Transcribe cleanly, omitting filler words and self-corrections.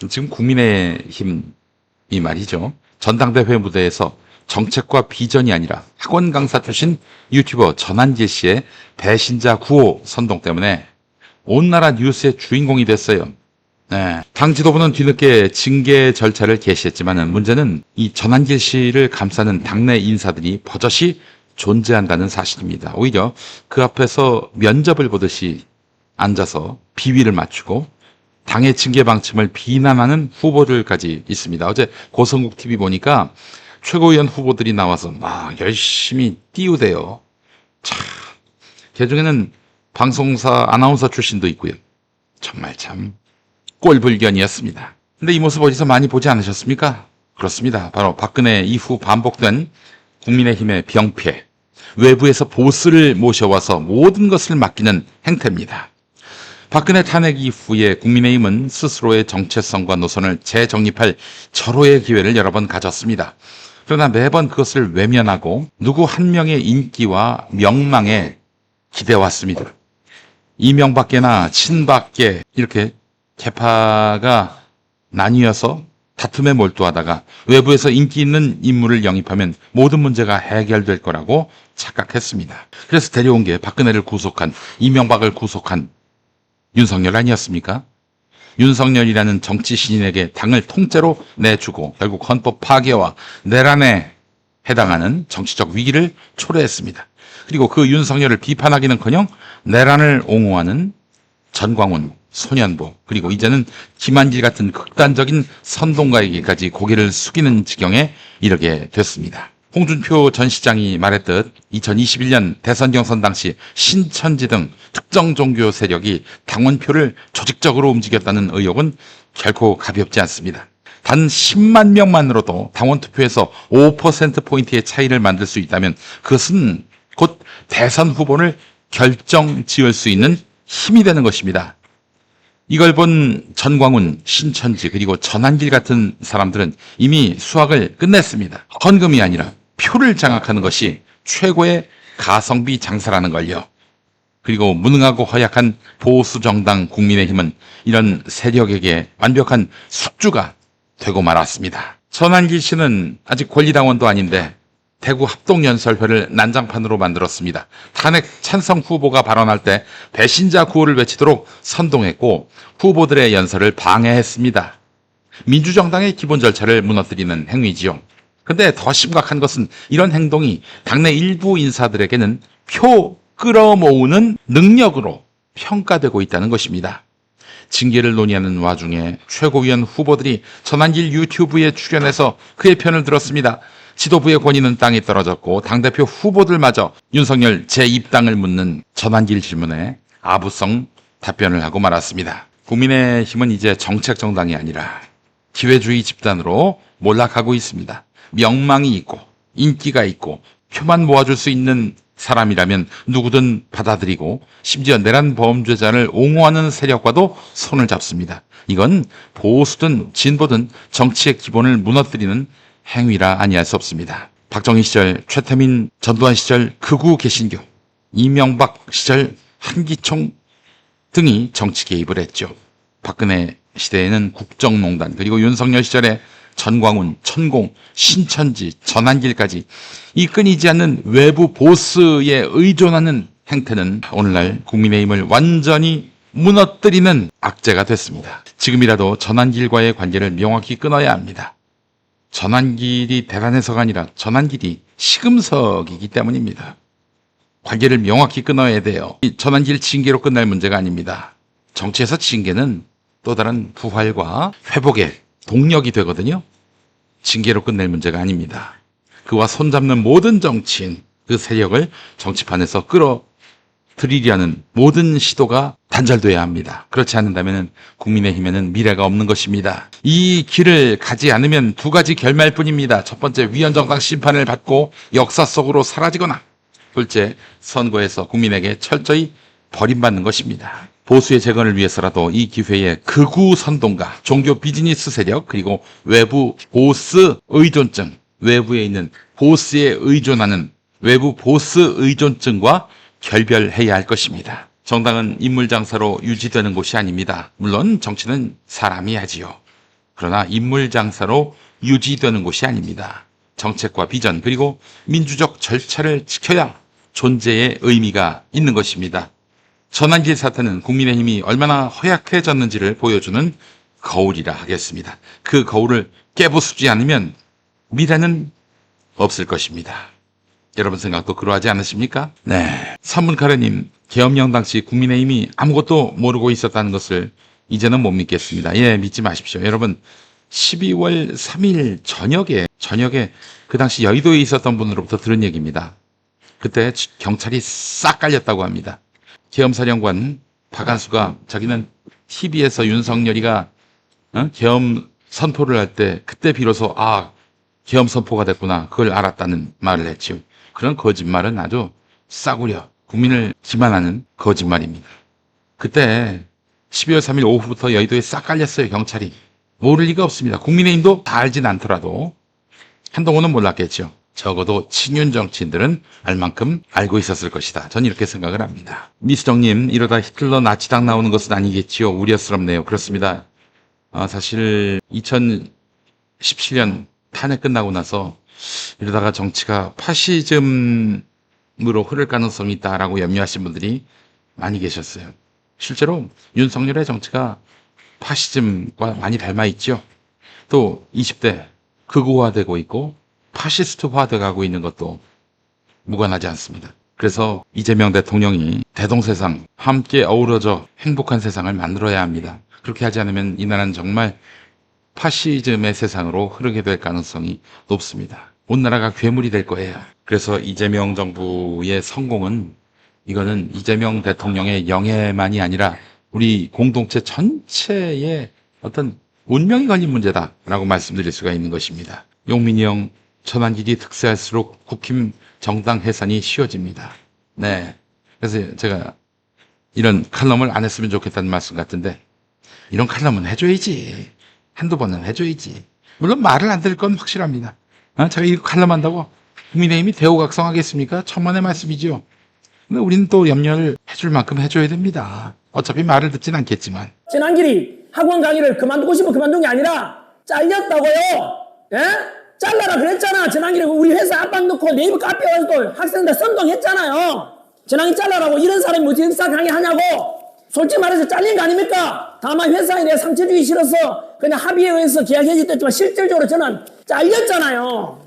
지금 국민의힘이 말이죠. 전당대회 무대에서 정책과 비전이 아니라 학원 강사 출신 유튜버 전한길 씨의 배신자 구호 선동 때문에 온 나라 뉴스의 주인공이 됐어요. 네. 당 지도부는 뒤늦게 징계 절차를 개시했지만 문제는 이 전한길 씨를 감싸는 당내 인사들이 버젓이 존재한다는 사실입니다. 오히려 그 앞에서 면접을 보듯이 앉아서 비위를 맞추고 당의 징계 방침을 비난하는 후보들까지 있습니다. 어제 고성국 TV 보니까 최고위원 후보들이 나와서 막 열심히 띄우대요. 참, 그 중에는 방송사 아나운서 출신도 있고요. 정말 참 꼴불견이었습니다. 근데 이 모습 어디서 많이 보지 않으셨습니까? 그렇습니다. 바로 박근혜 이후 반복된 국민의힘의 병폐, 외부에서 보스를 모셔와서 모든 것을 맡기는 행태입니다. 박근혜 탄핵 이후에 국민의힘은 스스로의 정체성과 노선을 재정립할 절호의 기회를 여러 번 가졌습니다. 그러나 매번 그것을 외면하고 누구 한 명의 인기와 명망에 기대왔습니다. 이명박계나 친박계 이렇게 계파가 나뉘어서 다툼에 몰두하다가 외부에서 인기 있는 인물을 영입하면 모든 문제가 해결될 거라고 착각했습니다. 그래서 데려온 게 박근혜를 구속한, 이명박을 구속한 윤석열 아니었습니까? 윤석열이라는 정치 신인에게 당을 통째로 내주고 결국 헌법 파괴와 내란에 해당하는 정치적 위기를 초래했습니다. 그리고 그 윤석열을 비판하기는커녕 내란을 옹호하는 전광훈, 소년보, 그리고 이제는 김한길 같은 극단적인 선동가에게까지 고개를 숙이는 지경에 이르게 됐습니다. 홍준표 전 시장이 말했듯 2021년 대선 경선 당시 신천지 등 특정 종교 세력이 당원표를 조직적으로 움직였다는 의혹은 결코 가볍지 않습니다. 단 10만 명만으로도 당원 투표에서 5%포인트의 차이를 만들 수 있다면 그것은 곧 대선 후보를 결정 지을 수 있는 힘이 되는 것입니다. 이걸 본 전광훈, 신천지 그리고 전한길 같은 사람들은 이미 수학을 끝냈습니다. 헌금이 아니라 표를 장악하는 것이 최고의 가성비 장사라는 걸요. 그리고 무능하고 허약한 보수 정당 국민의힘은 이런 세력에게 완벽한 숙주가 되고 말았습니다. 전한길 씨는 아직 권리당원도 아닌데 대구 합동연설회를 난장판으로 만들었습니다. 탄핵 찬성 후보가 발언할 때 배신자 구호를 외치도록 선동했고 후보들의 연설을 방해했습니다. 민주정당의 기본 절차를 무너뜨리는 행위지요. 근데 더 심각한 것은 이런 행동이 당내 일부 인사들에게는 표 끌어모으는 능력으로 평가되고 있다는 것입니다. 징계를 논의하는 와중에 최고위원 후보들이 전한길 유튜브에 출연해서 그의 편을 들었습니다. 지도부의 권위는 땅에 떨어졌고 당대표 후보들마저 윤석열 재입당을 묻는 전한길 질문에 아부성 답변을 하고 말았습니다. 국민의힘은 이제 정책 정당이 아니라 기회주의 집단으로 몰락하고 있습니다. 명망이 있고 인기가 있고 표만 모아줄 수 있는 사람이라면 누구든 받아들이고 심지어 내란 범죄자를 옹호하는 세력과도 손을 잡습니다. 이건 보수든 진보든 정치의 기본을 무너뜨리는 행위라 아니할 수 없습니다. 박정희 시절, 최태민, 전두환 시절 극우 개신교, 이명박 시절 한기총 등이 정치 개입을 했죠. 박근혜 시대에는 국정농단, 그리고 윤석열 시절에 전광훈, 천공, 신천지, 전한길까지 이 끊이지 않는 외부 보스에 의존하는 행태는 오늘날 국민의힘을 완전히 무너뜨리는 악재가 됐습니다. 지금이라도 전한길과의 관계를 명확히 끊어야 합니다. 전한길이 대단해서가 아니라 전한길이 시금석이기 때문입니다. 관계를 명확히 끊어야 돼요. 이 전한길 징계로 끝날 문제가 아닙니다. 정치에서 징계는 또 다른 부활과 회복의 동력이 되거든요. 징계로 끝낼 문제가 아닙니다. 그와 손잡는 모든 정치인, 그 세력을 정치판에서 끌어들이려는 모든 시도가 단절돼야 합니다. 그렇지 않는다면 국민의힘에는 미래가 없는 것입니다. 이 길을 가지 않으면 두 가지 결말뿐입니다. 첫 번째, 위헌정당 심판을 받고 역사 속으로 사라지거나, 둘째, 선거에서 국민에게 철저히 버림받는 것입니다. 보수의 재건을 위해서라도 이 기회에 극우 선동가, 종교 비즈니스 세력, 그리고 외부 보스 의존증, 외부에 있는 보스에 의존하는 외부 보스 의존증과 결별해야 할 것입니다. 정당은 인물 장사로 유지되는 곳이 아닙니다. 물론 정치는 사람이 하지요. 그러나 인물 장사로 유지되는 곳이 아닙니다. 정책과 비전 그리고 민주적 절차를 지켜야 존재의 의미가 있는 것입니다. 전환길 사태는 국민의힘이 얼마나 허약해졌는지를 보여주는 거울이라 하겠습니다. 그 거울을 깨부수지 않으면 미래는 없을 것입니다. 여러분 생각도 그러하지 않으십니까? 네. 선문카레님, 계엄령 당시 국민의힘이 아무것도 모르고 있었다는 것을 이제는 못 믿겠습니다. 예, 믿지 마십시오. 여러분, 12월 3일 저녁에 그 당시 여의도에 있었던 분으로부터 들은 얘기입니다. 그때 경찰이 싹 깔렸다고 합니다. 계엄사령관 박한수가 자기는 TV에서 윤석열이가 계엄 선포를 할 때 그때 비로소 계엄 선포가 됐구나 그걸 알았다는 말을 했지요. 그런 거짓말은 아주 싸구려 국민을 기만하는 거짓말입니다. 그때 12월 3일 오후부터 여의도에 싹 깔렸어요. 경찰이. 모를 리가 없습니다. 국민의힘도 다 알진 않더라도 한동훈은 몰랐겠죠. 적어도 친윤 정치인들은 알 만큼 알고 있었을 것이다. 전 이렇게 생각을 합니다. 미수정님, 이러다 히틀러 나치당 나오는 것은 아니겠지요. 우려스럽네요. 그렇습니다. 사실 2017년 탄핵 끝나고 나서 이러다가 정치가 파시즘으로 흐를 가능성이 있다라고 염려하신 분들이 많이 계셨어요. 실제로 윤석열의 정치가 파시즘과 많이 닮아 있죠. 또 20대 극우화되고 있고 파시스트화돼 가고 있는 것도 무관하지 않습니다. 그래서 이재명 대통령이 대동세상 함께 어우러져 행복한 세상을 만들어야 합니다. 그렇게 하지 않으면 이 나라는 정말 파시즘의 세상으로 흐르게 될 가능성이 높습니다. 온 나라가 괴물이 될 거예요. 그래서 이재명 정부의 성공은 이거는 이재명 대통령의 영예만이 아니라 우리 공동체 전체의 어떤 운명이 걸린 문제다라고 말씀드릴 수가 있는 것입니다. 용민이 형, 전환길이 득세할수록 국힘 정당 해산이 쉬워집니다. 네. 그래서 제가 이런 칼럼을 안 했으면 좋겠다는 말씀 같은데 이런 칼럼은 해줘야지. 한두 번은 해줘야지. 물론 말을 안 들을 건 확실합니다. 제가 이 칼럼 한다고 국민의힘이 대우각성하겠습니까? 천만의 말씀이죠. 근데 우리는 또 염려를 해줄 만큼 해줘야 됩니다. 어차피 말을 듣진 않겠지만. 전환길이 학원 강의를 그만두고 싶어 그만둔 게 아니라 잘렸다고요. 예? 잘라라 그랬잖아. 전환길이 우리 회사 압박 넣고 네이버 카페 가서 또 학생들 선동했잖아요. 전환길 잘라라고 이런 사람이 뭐 지사 강의하냐고. 솔직히 말해서 잘린 거 아닙니까? 다만 회사에 내가 상처 주기 싫어서 그냥 합의에 의해서 계약 해지됐지만 실질적으로 저는 잘렸잖아요.